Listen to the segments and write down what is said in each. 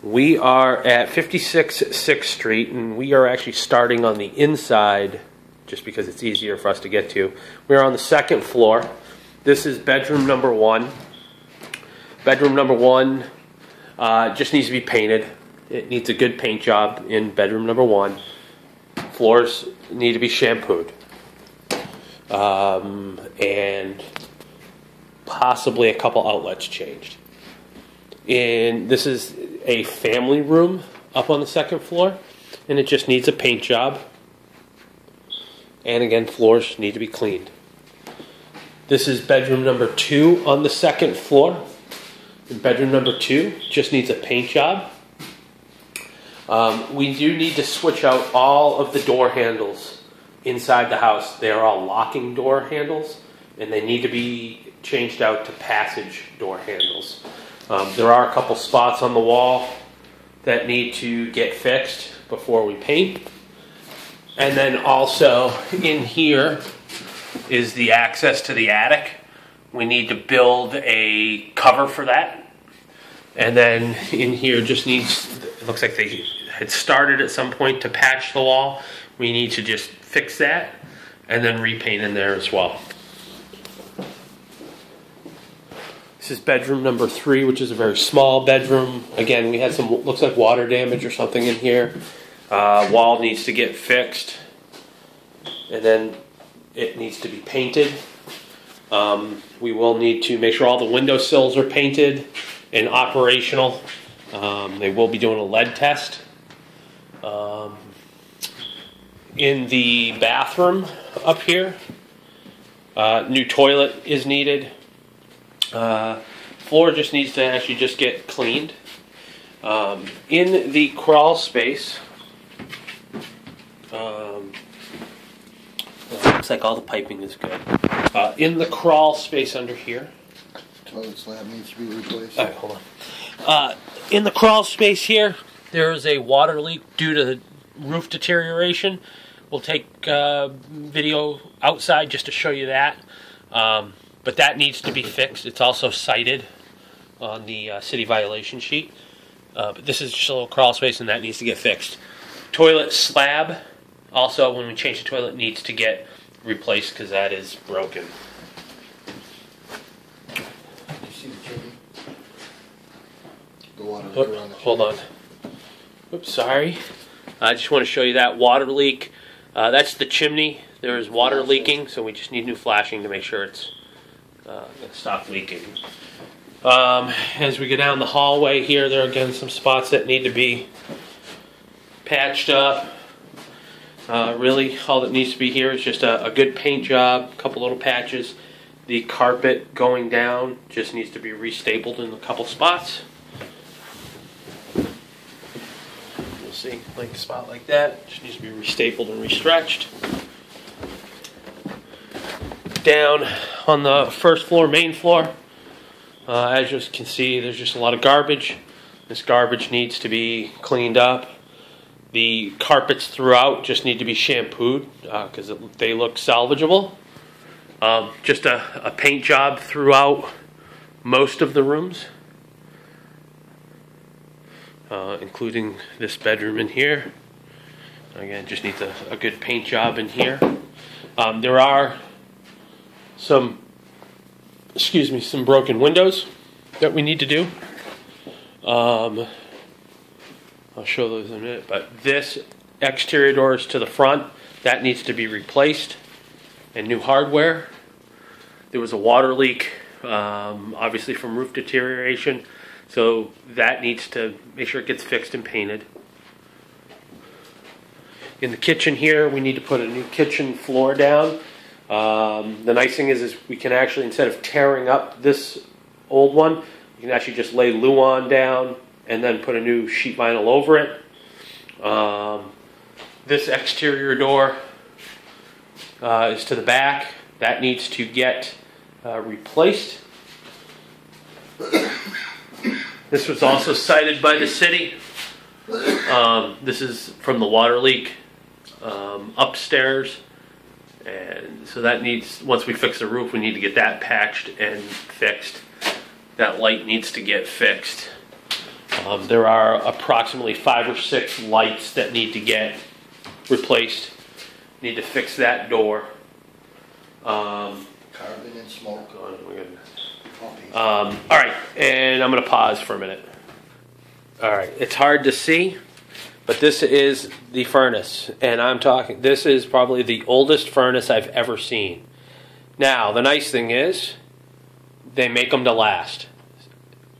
We are at 56 6th Street, and we are actually starting on the inside just because it's easier for us to get to. We're on the second floor. This is bedroom number one. Bedroom number one just needs to be painted. It needs a good paint job in bedroom number one. Floors need to be shampooed. And possibly a couple outlets changed. And this is a family room up on the second floor, and it just needs a paint job. And again, floors need to be cleaned. This is bedroom number two on the second floor. And bedroom number two just needs a paint job. We do need to switch out all of the door handles inside the house. They are all locking door handles, and they need to be changed out to passage door handles. There are a couple spots on the wall that need to get fixed before we paint. And then also in here is the access to the attic. We need to build a cover for that. And then in here just needs, it looks like they had started at some point to patch the wall. We need to just fix that and then repaint in there as well. This is bedroom number three, which is a very small bedroom. Again, we had some, looks like water damage or something in here. Wall needs to get fixed. And then it needs to be painted. We will need to make sure all the windowsills are painted and operational. They will be doing a lead test. In the bathroom up here, new toilet is needed. Floor just needs to actually just get cleaned. In the crawl space, looks like all the piping is good. In the crawl space under here, toilet slab needs to be replaced. all right, hold on. In the crawl space here, there is a water leak due to the roof deterioration. We'll take video outside just to show you that. But that needs to be fixed. It's also cited on the city violation sheet. But this is just a little crawl space, and that needs to get fixed. Toilet slab, also when we change the toilet, needs to get replaced because that is broken. You see the chimney? The water leak around the Hold on. Oops, sorry. I just want to show you that water leak. That's the chimney. There is water leaking, so we just need new flashing to make sure it's going to stop leaking. As we go down the hallway here, there are again some spots that need to be patched up. Really, all that needs to be here is just a good paint job, a couple little patches. The carpet going down just needs to be restapled in a couple spots. You'll see, like a spot like that, just needs to be restapled and restretched. Down on the first floor, main floor, as you can see, there's just a lot of garbage. This garbage needs to be cleaned up. The carpets throughout just need to be shampooed because they look salvageable. Just a paint job throughout most of the rooms, including this bedroom in here. Again, just needs a good paint job in here. There are some broken windows that we need to do. I'll show those in a minute, but this exterior doors to the front, that needs to be replaced and new hardware. There was a water leak, obviously from roof deterioration, so that needs to make sure it gets fixed and painted. In the kitchen here, we need to put a new kitchen floor down. The nice thing is we can actually, instead of tearing up this old one, you can actually just lay Luan down and then put a new sheet vinyl over it. This exterior door is to the back. That needs to get replaced. This was also cited by the city. This is from the water leak upstairs. And so that needs, once we fix the roof, we need to get that patched and fixed. That light needs to get fixed. There are approximately 5 or 6 lights that need to get replaced. Need to fix that door. Carbon and smoke. All right, and I'm going to pause for a minute. All right, it's hard to see, but this is the furnace, and this is probably the oldest furnace I've ever seen. Now, the nice thing is, they make them to last.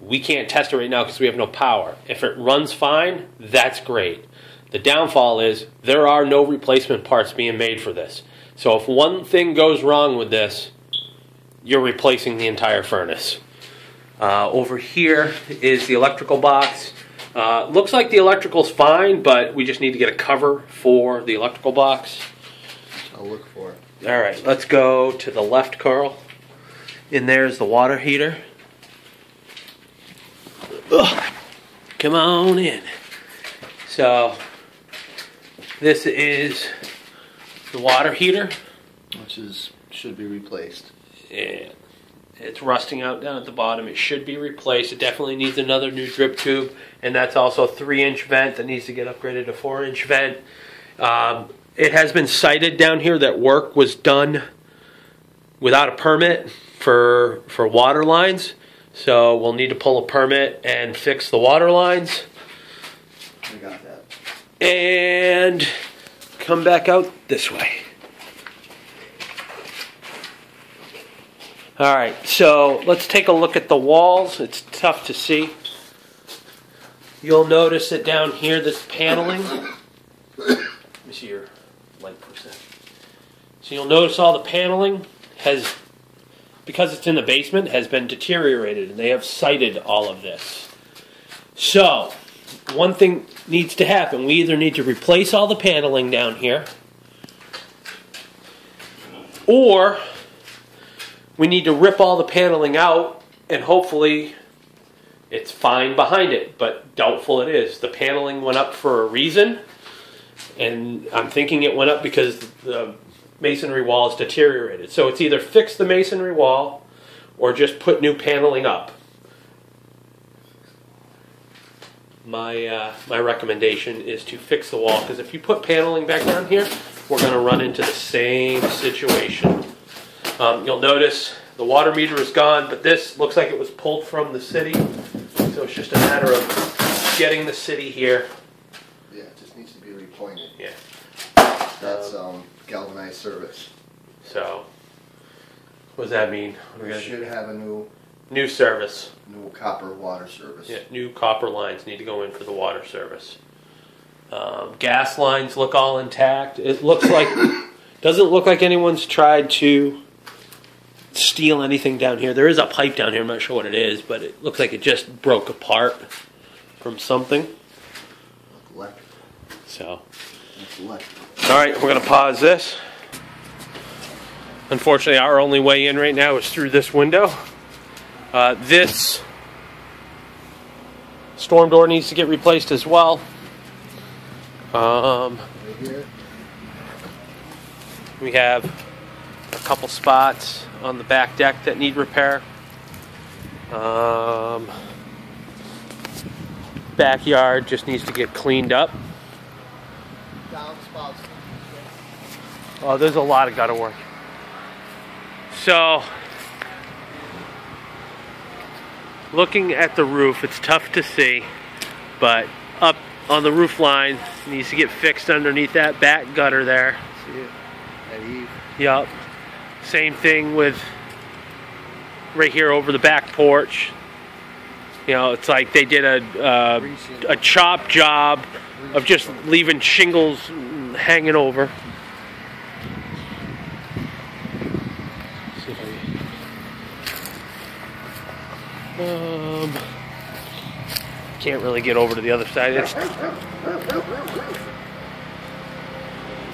We can't test it right now because we have no power. If it runs fine, that's great. The downfall is there are no replacement parts being made for this. So if one thing goes wrong with this, you're replacing the entire furnace. Over here is the electrical box. Looks like the electrical's fine, but we just need to get a cover for the electrical box. I'll look for it. All right, let's go to the left, Carl. In there's the water heater. Ugh. Come on in. So, this is the water heater. Which should be replaced. Yeah. It's rusting out down at the bottom. It should be replaced. It definitely needs another new drip tube. And that's also a 3-inch vent that needs to get upgraded to 4-inch vent. It has been cited down here that work was done without a permit for water lines. So we'll need to pull a permit and fix the water lines. I got that. And come back out this way. All right, so let's take a look at the walls. It's tough to see. You'll notice that down here, this paneling. Let me see your light for a second. So you'll notice all the paneling has, because it's in the basement, has been deteriorated, and they have cited all of this. So, one thing needs to happen. We either need to replace all the paneling down here, or we need to rip all the paneling out, and hopefully it's fine behind it, but doubtful it is. The paneling went up for a reason, and I'm thinking it went up because the masonry wall is deteriorated. So it's either fix the masonry wall or just put new paneling up. My recommendation is to fix the wall, because if you put paneling back down here, we're going to run into the same situation. You'll notice the water meter is gone, but this looks like it was pulled from the city. So it's just a matter of getting the city here. Yeah, it just needs to be repointed. Yeah. That's galvanized service. So, what does that mean? We should have a new service. New copper water service. Yeah, new copper lines need to go in for the water service. Gas lines look all intact. It looks like, doesn't look like anyone's tried to steal anything down here. There is a pipe down here. I'm not sure what it is, but it looks like it just broke apart from something. Electrical. So, That's electrical. all right, we're going to pause this. Unfortunately, our only way in right now is through this window. This storm door needs to get replaced as well. Right here. We have a couple spots on the back deck that need repair. Backyard just needs to get cleaned up. Downspouts. Oh, there's a lot of gutter work. So, looking at the roof, it's tough to see, but up on the roof line needs to get fixed underneath that back gutter there. See it? At eve. Yup. Same thing with right here over the back porch. You know, it's like they did a chop job of just leaving shingles hanging over. Can't really get over to the other side. It's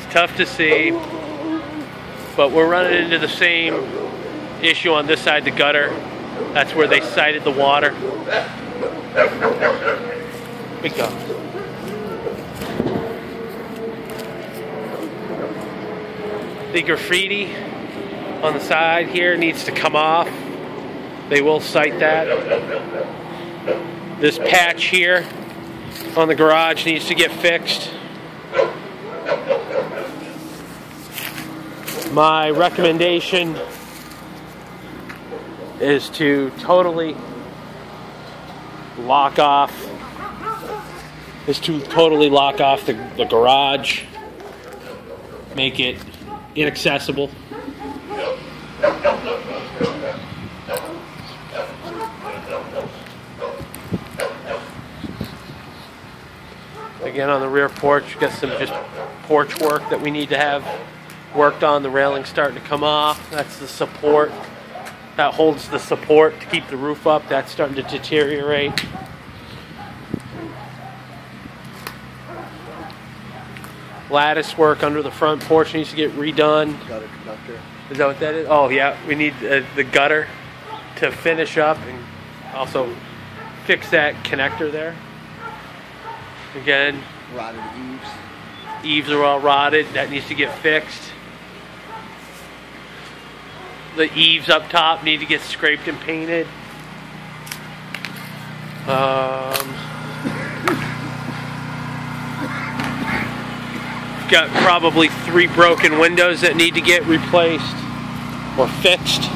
tough to see, but we're running into the same issue on this side, the gutter. That's where they sited the water. Big go. The graffiti on the side here needs to come off. They will cite that. This patch here on the garage needs to get fixed. My recommendation is to totally lock off the garage, make it inaccessible. Again, on the rear porch, got some just porch work that we need to have worked on. The railing's starting to come off. That's the support. That holds the support to keep the roof up. That's starting to deteriorate. Lattice work under the front porch needs to get redone. Gutter conductor. Is that what that is? Oh yeah, we need the gutter to finish up and also fix that connector there. Again, Rotted eaves. eaves are all rotted. That needs to get fixed. The eaves up top need to get scraped and painted. Got probably 3 broken windows that need to get replaced or fixed.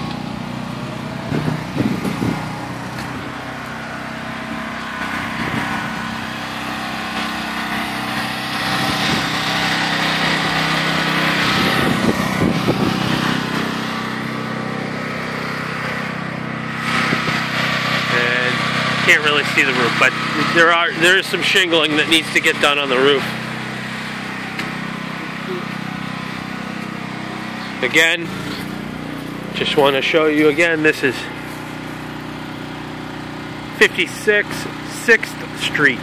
Can't really see the roof, but there is some shingling that needs to get done on the roof. Again, just want to show you again, this is 56 6th Street.